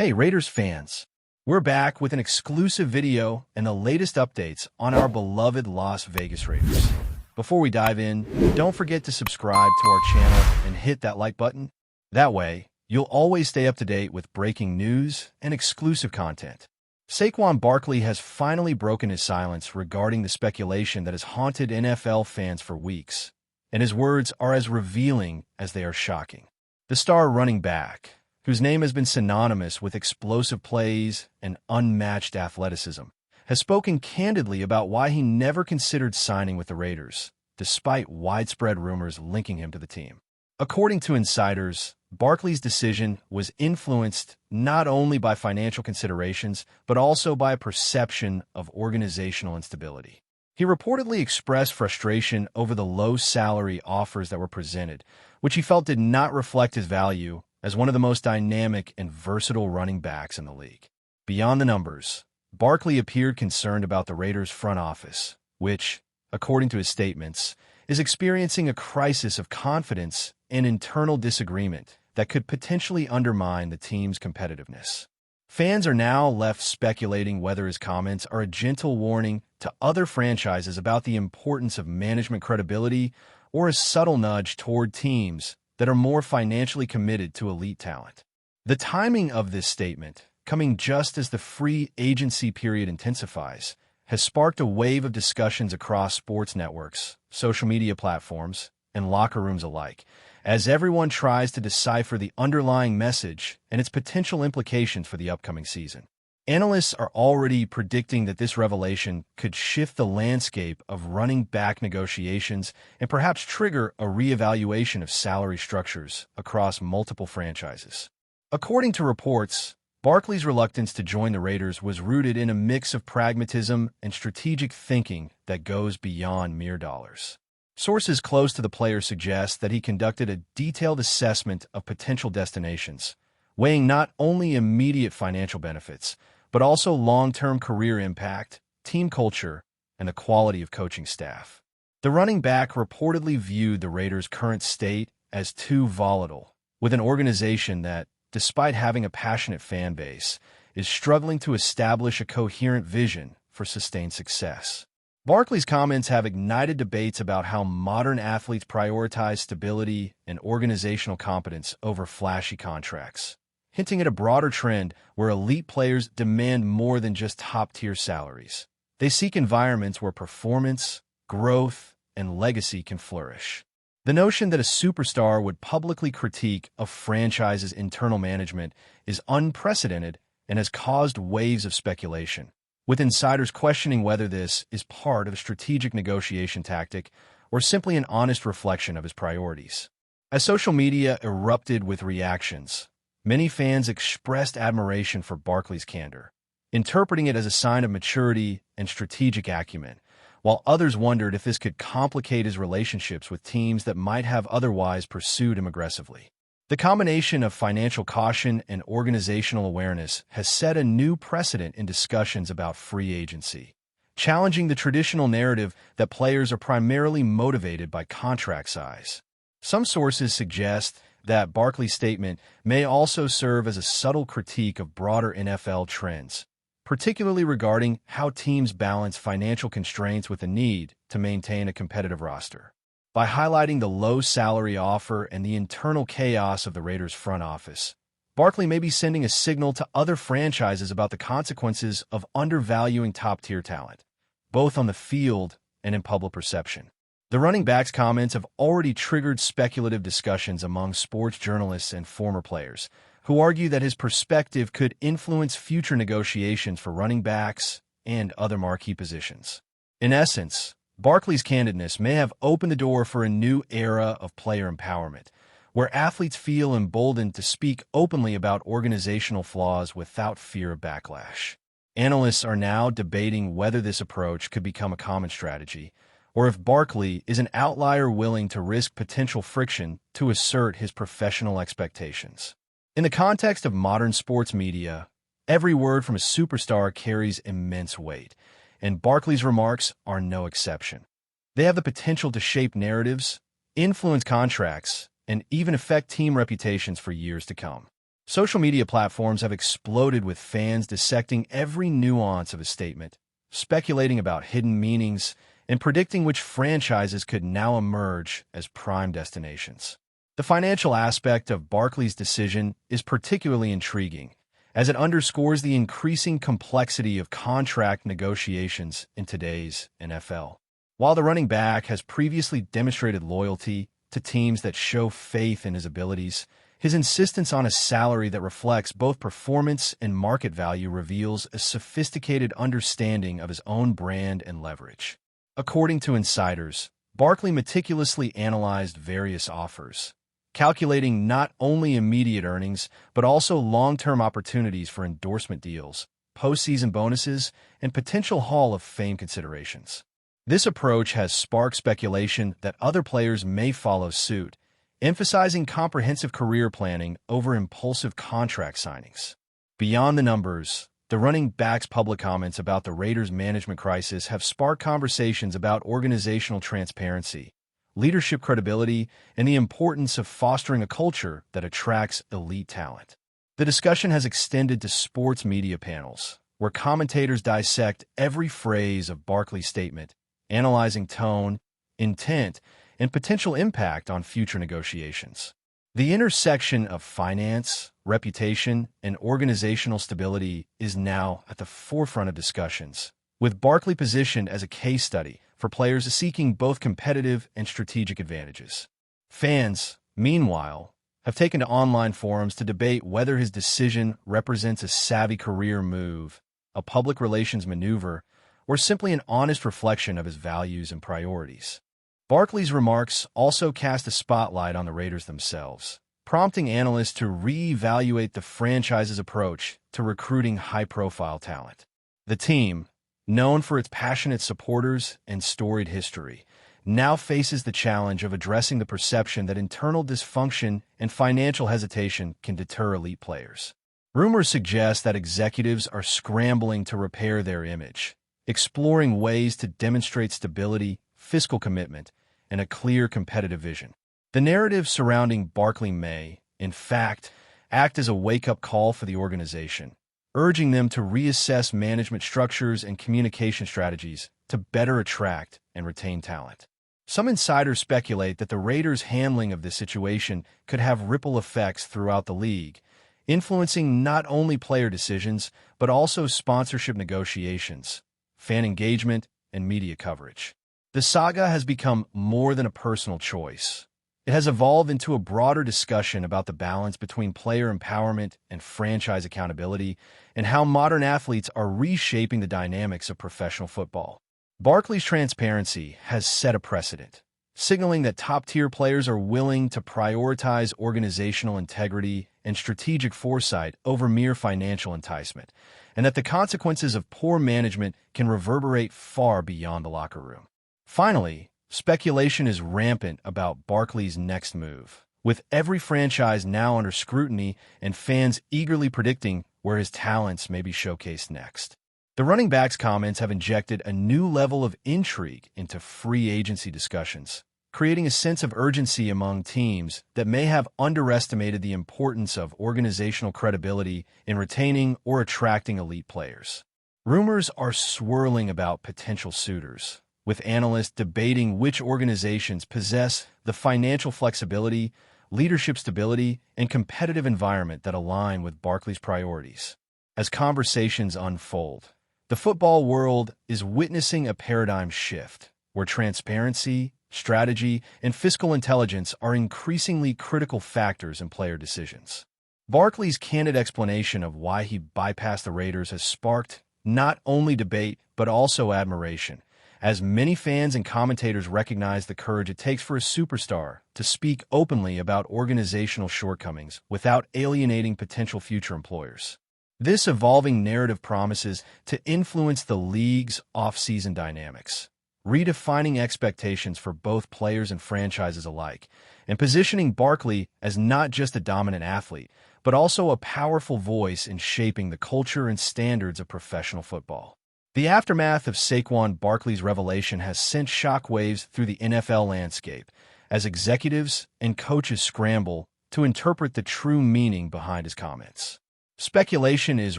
Hey Raiders fans, we're back with an exclusive video and the latest updates on our beloved Las Vegas Raiders. Before we dive in, don't forget to subscribe to our channel and hit that like button. That way, you'll always stay up to date with breaking news and exclusive content. Saquon Barkley has finally broken his silence regarding the speculation that has haunted NFL fans for weeks, and his words are as revealing as they are shocking. The star running back, whose name has been synonymous with explosive plays and unmatched athleticism, has spoken candidly about why he never considered signing with the Raiders, despite widespread rumors linking him to the team. According to insiders, Barkley's decision was influenced not only by financial considerations, but also by a perception of organizational instability. He reportedly expressed frustration over the low salary offers that were presented, which he felt did not reflect his value as one of the most dynamic and versatile running backs in the league. Beyond the numbers, Barkley appeared concerned about the Raiders' front office, which, according to his statements, is experiencing a crisis of confidence and internal disagreement that could potentially undermine the team's competitiveness. Fans are now left speculating whether his comments are a gentle warning to other franchises about the importance of management credibility or a subtle nudge toward teams that are more financially committed to elite talent. The timing of this statement, coming just as the free agency period intensifies, has sparked a wave of discussions across sports networks, social media platforms, and locker rooms alike, as everyone tries to decipher the underlying message and its potential implications for the upcoming season. Analysts are already predicting that this revelation could shift the landscape of running back negotiations and perhaps trigger a reevaluation of salary structures across multiple franchises. According to reports, Barkley's reluctance to join the Raiders was rooted in a mix of pragmatism and strategic thinking that goes beyond mere dollars. Sources close to the player suggest that he conducted a detailed assessment of potential destinations, weighing not only immediate financial benefits, but also long-term career impact, team culture, and the quality of coaching staff. The running back reportedly viewed the Raiders' current state as too volatile, with an organization that, despite having a passionate fan base, is struggling to establish a coherent vision for sustained success. Barkley's comments have ignited debates about how modern athletes prioritize stability and organizational competence over flashy contracts, hinting at a broader trend where elite players demand more than just top-tier salaries. They seek environments where performance, growth, and legacy can flourish. The notion that a superstar would publicly critique a franchise's internal management is unprecedented and has caused waves of speculation, with insiders questioning whether this is part of a strategic negotiation tactic or simply an honest reflection of his priorities. As social media erupted with reactions, many fans expressed admiration for Barkley's candor, interpreting it as a sign of maturity and strategic acumen, while others wondered if this could complicate his relationships with teams that might have otherwise pursued him aggressively. The combination of financial caution and organizational awareness has set a new precedent in discussions about free agency, challenging the traditional narrative that players are primarily motivated by contract size. Some sources suggest that Barkley's statement may also serve as a subtle critique of broader NFL trends, particularly regarding how teams balance financial constraints with the need to maintain a competitive roster. By highlighting the low salary offer and the internal chaos of the Raiders' front office, Barkley may be sending a signal to other franchises about the consequences of undervaluing top-tier talent, both on the field and in public perception. The running back's comments have already triggered speculative discussions among sports journalists and former players, who argue that his perspective could influence future negotiations for running backs and other marquee positions. In essence, Barkley's candidness may have opened the door for a new era of player empowerment, where athletes feel emboldened to speak openly about organizational flaws without fear of backlash. Analysts are now debating whether this approach could become a common strategy, or if Barkley is an outlier willing to risk potential friction to assert his professional expectations. In the context of modern sports media, every word from a superstar carries immense weight, and Barkley's remarks are no exception. They have the potential to shape narratives, influence contracts, and even affect team reputations for years to come. Social media platforms have exploded with fans dissecting every nuance of a statement, speculating about hidden meanings, and predicting which franchises could now emerge as prime destinations. The financial aspect of Barkley's decision is particularly intriguing, as it underscores the increasing complexity of contract negotiations in today's NFL. While the running back has previously demonstrated loyalty to teams that show faith in his abilities, his insistence on a salary that reflects both performance and market value reveals a sophisticated understanding of his own brand and leverage. According to insiders, Barkley meticulously analyzed various offers, calculating not only immediate earnings, but also long-term opportunities for endorsement deals, postseason bonuses, and potential Hall of Fame considerations. This approach has sparked speculation that other players may follow suit, emphasizing comprehensive career planning over impulsive contract signings. Beyond the numbers, the running back's public comments about the Raiders' management crisis have sparked conversations about organizational transparency, leadership credibility, and the importance of fostering a culture that attracts elite talent. The discussion has extended to sports media panels, where commentators dissect every phrase of Barkley's statement, analyzing tone, intent, and potential impact on future negotiations. The intersection of finance, reputation, and organizational stability is now at the forefront of discussions, with Barkley positioned as a case study for players seeking both competitive and strategic advantages. Fans, meanwhile, have taken to online forums to debate whether his decision represents a savvy career move, a public relations maneuver, or simply an honest reflection of his values and priorities. Barkley's remarks also cast a spotlight on the Raiders themselves, prompting analysts to re-evaluate the franchise's approach to recruiting high-profile talent. The team, known for its passionate supporters and storied history, now faces the challenge of addressing the perception that internal dysfunction and financial hesitation can deter elite players. Rumors suggest that executives are scrambling to repair their image, exploring ways to demonstrate stability, fiscal commitment, and a clear competitive vision. The narrative surrounding Barkley may, in fact, act as a wake-up call for the organization, urging them to reassess management structures and communication strategies to better attract and retain talent. Some insiders speculate that the Raiders' handling of this situation could have ripple effects throughout the league, influencing not only player decisions, but also sponsorship negotiations, fan engagement, and media coverage. The saga has become more than a personal choice. It has evolved into a broader discussion about the balance between player empowerment and franchise accountability, and how modern athletes are reshaping the dynamics of professional football. Barkley's transparency has set a precedent, signaling that top-tier players are willing to prioritize organizational integrity and strategic foresight over mere financial enticement, and that the consequences of poor management can reverberate far beyond the locker room. Finally, speculation is rampant about Barkley's next move, with every franchise now under scrutiny and fans eagerly predicting where his talents may be showcased next. The running back's comments have injected a new level of intrigue into free agency discussions, creating a sense of urgency among teams that may have underestimated the importance of organizational credibility in retaining or attracting elite players. Rumors are swirling about potential suitors, with analysts debating which organizations possess the financial flexibility, leadership stability, and competitive environment that align with Barkley's priorities. As conversations unfold, the football world is witnessing a paradigm shift, where transparency, strategy, and fiscal intelligence are increasingly critical factors in player decisions. Barkley's candid explanation of why he bypassed the Raiders has sparked not only debate, but also admiration, as many fans and commentators recognize the courage it takes for a superstar to speak openly about organizational shortcomings without alienating potential future employers. This evolving narrative promises to influence the league's off-season dynamics, redefining expectations for both players and franchises alike, and positioning Barkley as not just a dominant athlete, but also a powerful voice in shaping the culture and standards of professional football. The aftermath of Saquon Barkley's revelation has sent shockwaves through the NFL landscape, as executives and coaches scramble to interpret the true meaning behind his comments. Speculation is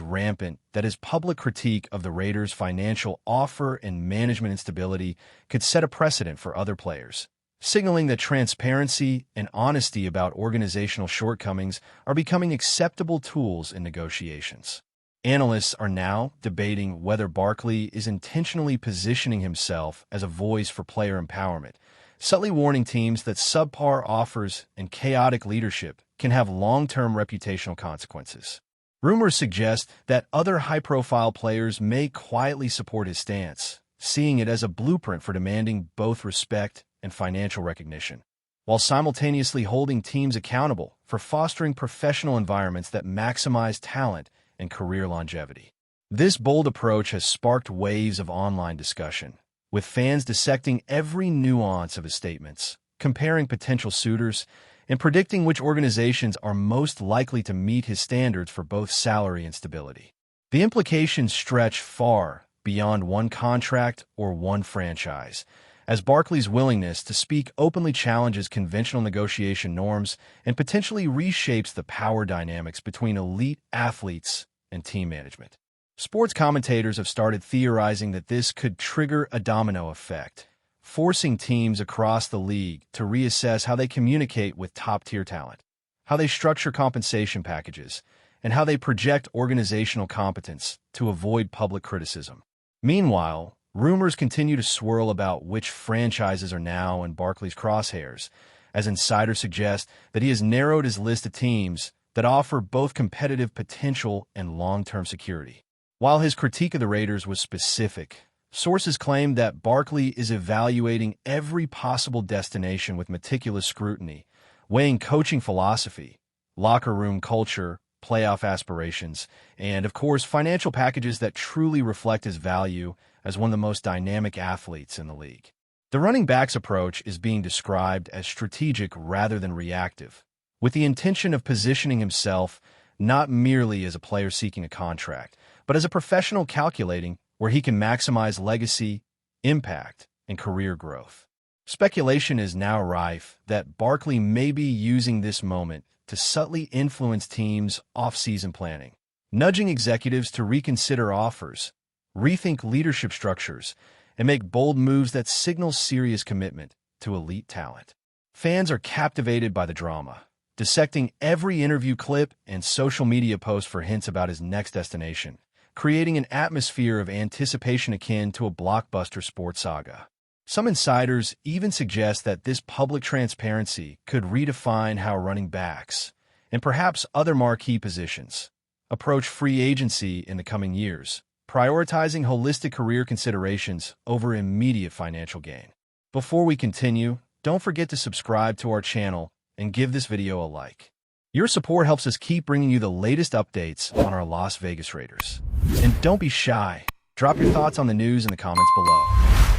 rampant that his public critique of the Raiders' financial offer and management instability could set a precedent for other players, signaling that transparency and honesty about organizational shortcomings are becoming acceptable tools in negotiations. Analysts are now debating whether Barkley is intentionally positioning himself as a voice for player empowerment, subtly warning teams that subpar offers and chaotic leadership can have long-term reputational consequences. Rumors suggest that other high-profile players may quietly support his stance, seeing it as a blueprint for demanding both respect and financial recognition, while simultaneously holding teams accountable for fostering professional environments that maximize talent and career longevity. This bold approach has sparked waves of online discussion, with fans dissecting every nuance of his statements, comparing potential suitors, and predicting which organizations are most likely to meet his standards for both salary and stability. The implications stretch far beyond one contract or one franchise, as Barkley's willingness to speak openly challenges conventional negotiation norms and potentially reshapes the power dynamics between elite athletes and team management. Sports commentators have started theorizing that this could trigger a domino effect, forcing teams across the league to reassess how they communicate with top-tier talent, how they structure compensation packages, and how they project organizational competence to avoid public criticism. Meanwhile, rumors continue to swirl about which franchises are now in Barkley's crosshairs, as insiders suggest that he has narrowed his list of teams that offer both competitive potential and long-term security. While his critique of the Raiders was specific, sources claim that Barkley is evaluating every possible destination with meticulous scrutiny, weighing coaching philosophy, locker room culture, playoff aspirations, and, of course, financial packages that truly reflect his value as one of the most dynamic athletes in the league. The running backs approach is being described as strategic rather than reactive, with the intention of positioning himself not merely as a player seeking a contract, but as a professional calculating where he can maximize legacy, impact, and career growth. Speculation is now rife that Barkley may be using this moment to subtly influence teams' off-season planning, nudging executives to reconsider offers, rethink leadership structures, and make bold moves that signal serious commitment to elite talent. Fans are captivated by the drama, dissecting every interview clip and social media post for hints about his next destination, creating an atmosphere of anticipation akin to a blockbuster sports saga. Some insiders even suggest that this public transparency could redefine how running backs, and perhaps other marquee positions, approach free agency in the coming years, prioritizing holistic career considerations over immediate financial gain. Before we continue, don't forget to subscribe to our channel and give this video a like. Your support helps us keep bringing you the latest updates on our Las Vegas Raiders. And don't be shy. Drop your thoughts on the news in the comments below.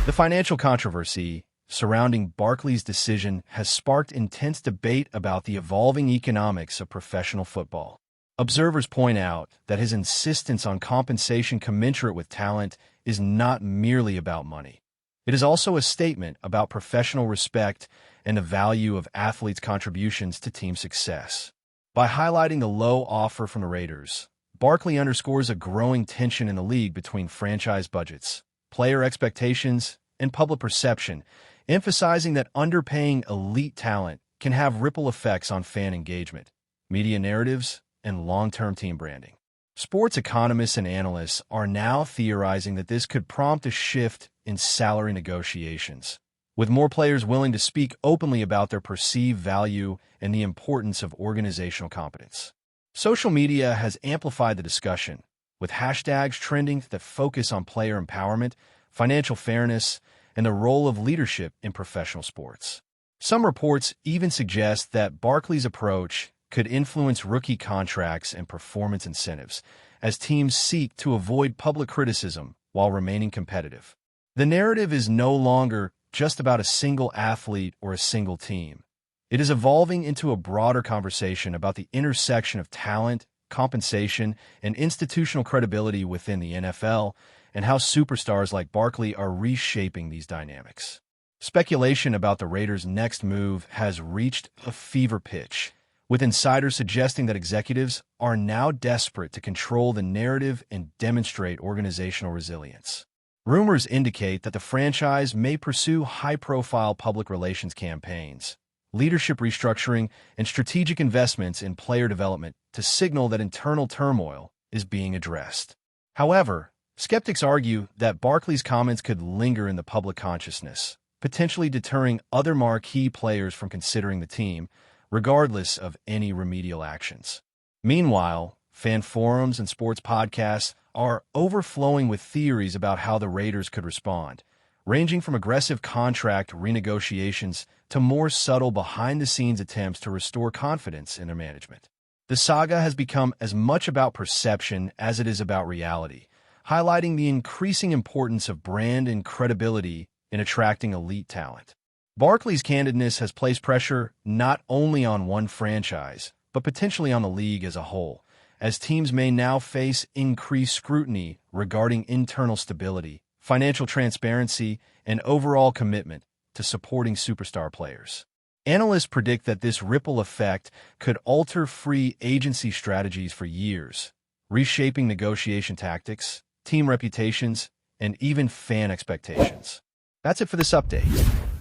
The financial controversy surrounding Barkley's decision has sparked intense debate about the evolving economics of professional football. Observers point out that his insistence on compensation commensurate with talent is not merely about money. It is also a statement about professional respect and the value of athletes' contributions to team success. By highlighting the low offer from the Raiders, Barkley underscores a growing tension in the league between franchise budgets, player expectations, and public perception, emphasizing that underpaying elite talent can have ripple effects on fan engagement, media narratives, and long-term team branding. Sports economists and analysts are now theorizing that this could prompt a shift in salary negotiations, with more players willing to speak openly about their perceived value and the importance of organizational competence. Social media has amplified the discussion, with hashtags trending that focus on player empowerment, financial fairness, and the role of leadership in professional sports. Some reports even suggest that Barkley's approach could influence rookie contracts and performance incentives as teams seek to avoid public criticism while remaining competitive. The narrative is no longer just about a single athlete or a single team. It is evolving into a broader conversation about the intersection of talent, compensation, and institutional credibility within the NFL, and how superstars like Barkley are reshaping these dynamics. Speculation about the Raiders' next move has reached a fever pitch, with insiders suggesting that executives are now desperate to control the narrative and demonstrate organizational resilience. Rumors indicate that the franchise may pursue high-profile public relations campaigns, leadership restructuring, and strategic investments in player development to signal that internal turmoil is being addressed. However, skeptics argue that Barkley's comments could linger in the public consciousness, potentially deterring other marquee players from considering the team, regardless of any remedial actions. Meanwhile, fan forums and sports podcasts are overflowing with theories about how the Raiders could respond, ranging from aggressive contract renegotiations to more subtle behind-the-scenes attempts to restore confidence in their management. The saga has become as much about perception as it is about reality, highlighting the increasing importance of brand and credibility in attracting elite talent. Barkley's candidness has placed pressure not only on one franchise, but potentially on the league as a whole, as teams may now face increased scrutiny regarding internal stability, financial transparency, and overall commitment to supporting superstar players. Analysts predict that this ripple effect could alter free agency strategies for years, reshaping negotiation tactics, team reputations, and even fan expectations. That's it for this update.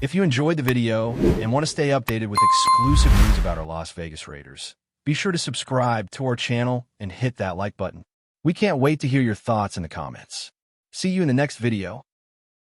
If you enjoyed the video and want to stay updated with exclusive news about our Las Vegas Raiders, be sure to subscribe to our channel and hit that like button. We can't wait to hear your thoughts in the comments. See you in the next video.